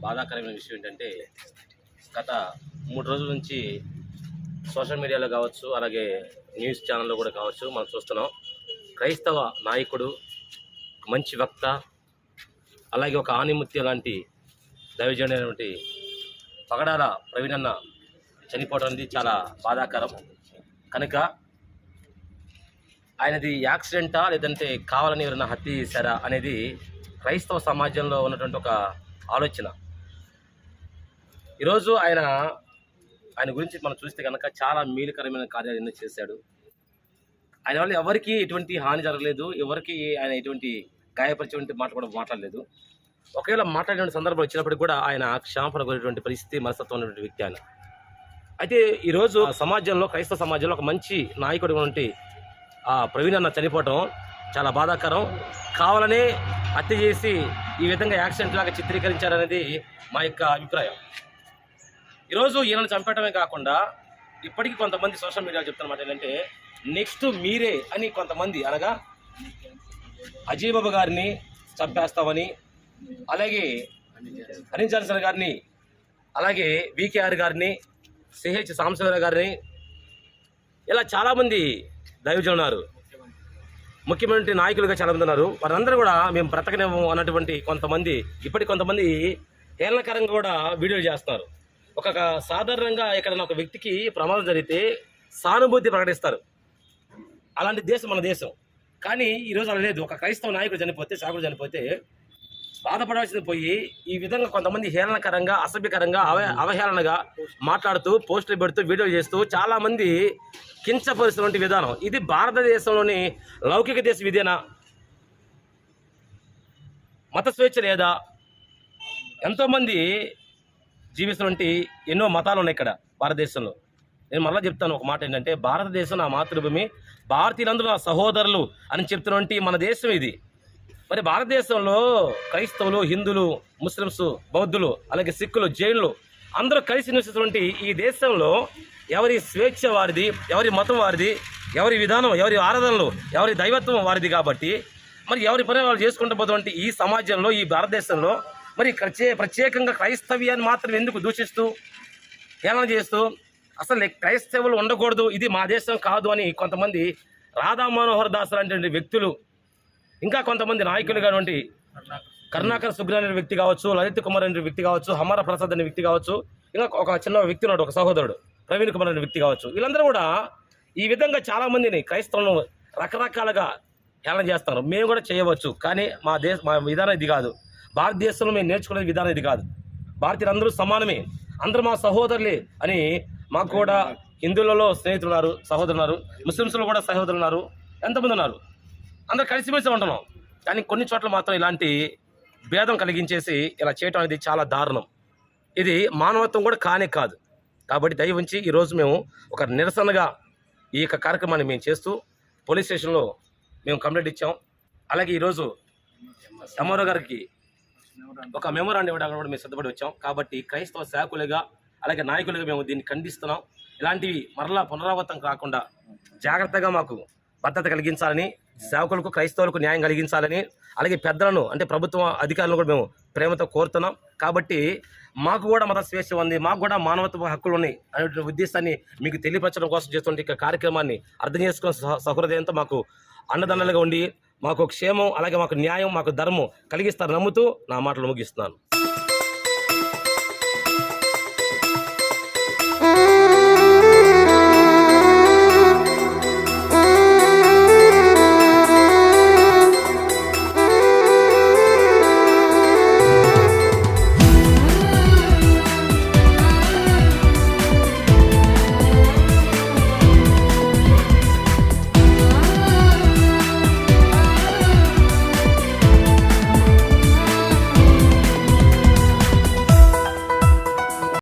బాధాకరమైన విషయం ఏంటంటే గత 3 రోజుల నుంచి సోషల్ మీడియాలో కావచ్చు, అలాగే న్యూస్ ఛానల్లో కూడా కావచ్చు, మనం చూస్తున్నాం. క్రైస్తవ నాయకుడు, మంచి వక్త, అలాగే ఒక ఆణిముత్యం లాంటి దైవజనుడైనటువంటి పగడాల ప్రవీణ్ అన్న చనిపోవడం అనేది చాలా బాధాకరం. కనుక ఆయనది యాక్సిడెంటా లేదంటే కావాలని ఎవరైనా హత్య చేశారా అనేది క్రైస్తవ సమాజంలో ఉన్నటువంటి ఒక ఆలోచన. ఈరోజు ఆయన గురించి మనం చూస్తే కనుక చాలా మేలుకరమైన కార్యాలు ఎన్నో చేశాడు. ఆయన వల్ల ఎవరికి ఎటువంటి హాని జరగలేదు, ఎవరికి ఆయన ఎటువంటి గాయపరిచేటువంటి మాట కూడా మాట్లాడలేదు. ఒకవేళ మాట్లాడిన సందర్భం వచ్చినప్పటికీ కూడా ఆయన క్షమాపణ కోరేటువంటి పరిస్థితి, మనస్తత్వం ఉన్నటువంటి వ్యక్తి ఆయన. అయితే ఈరోజు సమాజంలో, క్రైస్తవ సమాజంలో ఒక మంచి నాయకుడు ఉన్నటువంటి ప్రవీణ్ అన్న చనిపోవటం చాలా బాధాకరం. కావాలనే హత్య చేసి ఈ విధంగా యాక్సిడెంట్ లాగా చిత్రీకరించారనేది మా యొక్క అభిప్రాయం. ఈరోజు ఈయనను చంపేయటమే కాకుండా ఇప్పటికీ కొంతమంది సోషల్ మీడియాలో చెప్తున్నమాట ఏంటంటే నెక్స్ట్ మీరే అని కొంతమంది, అనగా అజయ్ బాబు గారిని చంపేస్తామని, అలాగే అనిల్ జాన్సన్ గారిని, అలాగే వికేఆర్ గారిని, సిహెచ్ సాంబశివరావు గారిని, ఇలా చాలామంది దైవజనులు ఉన్నారు, ముఖ్యమైన నాయకులుగా చాలామంది ఉన్నారు. వారందరూ కూడా మేము బ్రతకనేమో అన్నటువంటి కొంతమంది, ఇప్పటికి కొంతమంది హేళనకరంగా కూడా వీడియోలు చేస్తున్నారు. ఒక సాధారణంగా ఎక్కడైనా ఒక వ్యక్తికి ప్రమాదం జరిగితే సానుభూతి ప్రకటిస్తారు. అలాంటి దేశం మన దేశం. కానీ ఈరోజు అలా లేదు. ఒక క్రైస్తవ నాయకుడు చనిపోతే, సాకుడు చనిపోతే బాధపడాల్సింది పోయి ఈ విధంగా కొంతమంది హేళనకరంగా, అసభ్యకరంగా, అవహేళనగా మాట్లాడుతూ, పోస్టులు పెడుతూ, వీడియోలు చేస్తూ చాలామంది కించపరుస్తున్నటువంటి విధానం ఇది. భారతదేశంలోని లౌకిక దేశ విధేనా? మత స్వేచ్ఛ లేదా? ఎంతోమంది జీవిస్తున్నటువంటి ఎన్నో మతాలు ఉన్నాయి ఇక్కడ భారతదేశంలో. నేను మళ్ళీ చెప్తాను ఒక మాట ఏంటంటే, భారతదేశం నా మాతృభూమి, భారతీయులందరూ నా సహోదరులు అని చెప్తున్నటువంటి మన దేశం ఇది. మరి భారతదేశంలో క్రైస్తవులు, హిందువులు, ముస్లిమ్స్, బౌద్ధులు, అలాగే సిక్కులు, జైన్లు అందరూ కలిసి నివసిస్తున్నటువంటి ఈ దేశంలో ఎవరి స్వేచ్ఛ వారిది, ఎవరి మతం వారిది, ఎవరి విధానం, ఎవరి ఆరాధనలు, ఎవరి దైవత్వం వారిది. కాబట్టి మరి ఎవరి పని వాళ్ళు చేసుకుంటూ పోతున్నటువంటి ఈ సమాజంలో, ఈ భారతదేశంలో మరి ప్రత్యేకంగా క్రైస్తవ్యాన్ని మాత్రం ఎందుకు దూషిస్తూ, హేళన చేస్తూ, అసలు క్రైస్తవులు ఉండకూడదు, ఇది మా దేశం కాదు అని కొంతమంది రాధా మనోహర్ దాస్ లాంటి వ్యక్తులు, ఇంకా కొంతమంది నాయకులు కానివ్వండి, కరుణాకర్ సుగ్నా అనే వ్యక్తి కావచ్చు, లలిత్ కుమార్ అనే వ్యక్తి కావచ్చు, హమారా ప్రసాద్ అనే వ్యక్తి కావచ్చు, ఇంకా ఒక చిన్న వ్యక్తి ఉన్నాడు, ఒక సహోదరుడు ప్రవీణ్ కుమార్ అనే వ్యక్తి కావచ్చు, వీళ్ళందరూ కూడా ఈ విధంగా చాలామందిని క్రైస్తవులను రకరకాలుగా హేళన చేస్తారు. మేము కూడా చేయవచ్చు, కానీ మా విధానం ఇది కాదు. భారతదేశంలో మేము నేర్చుకునే విధానం ఇది కాదు. భారతీయులందరూ సమానమే, అందరూ మా సహోదరులే అని. మాకు కూడా హిందువులలో స్నేహితులు ఉన్నారు, సహోదరులు ఉన్నారు, ముస్లిమ్స్లో కూడా సహోదరులు ఉన్నారు, ఎంతమంది ఉన్నారు, అందరూ కలిసిమెలిసి ఉంటున్నాం. కానీ కొన్ని చోట్ల మాత్రం ఇలాంటి భేదం కలిగించేసి ఇలా చేయటం అనేది చాలా దారుణం. ఇది మానవత్వం కూడా కానే కాదు. కాబట్టి దయ ఉంచి ఈరోజు మేము ఒక నిరసనగా ఈ యొక్క కార్యక్రమాన్ని మేము చేస్తూ పోలీస్ స్టేషన్లో మేము కంప్లైంట్ ఇచ్చాం. అలాగే ఈరోజు ఎంఆర్ఓ గారికి ఒక మెమోరాండం ఇవ్వడానికి కూడా మేము సిద్ధపడి వచ్చాం. కాబట్టి క్రైస్తవ శాఖలుగా, అలాగే నాయకులుగా మేము దీన్ని ఖండిస్తున్నాం. ఇలాంటివి మరలా పునరావృతం కాకుండా జాగ్రత్తగా మాకు భద్రత కలిగించాలని, సేవకులకు, క్రైస్తవులకు న్యాయం కలిగించాలని, అలాగే పెద్దలను అంటే ప్రభుత్వ అధికారులను కూడా మేము ప్రేమతో కోరుతున్నాం. కాబట్టి మాకు కూడా మత స్వేచ్ఛ ఉంది, మాకు కూడా మానవత్వ హక్కులు ఉన్నాయి అనే ఉద్దేశాన్ని మీకు తెలియపరచడం కోసం చేస్తున్న ఈ కార్యక్రమాన్ని అర్థం చేసుకున్న సహృదయంతో మాకు అండదండలుగా ఉండి మాకు క్షేమం, అలాగే మాకు న్యాయం, మాకు ధర్మం కలిగిస్తారని నమ్ముతూ నా మాటలు ముగిస్తున్నాను.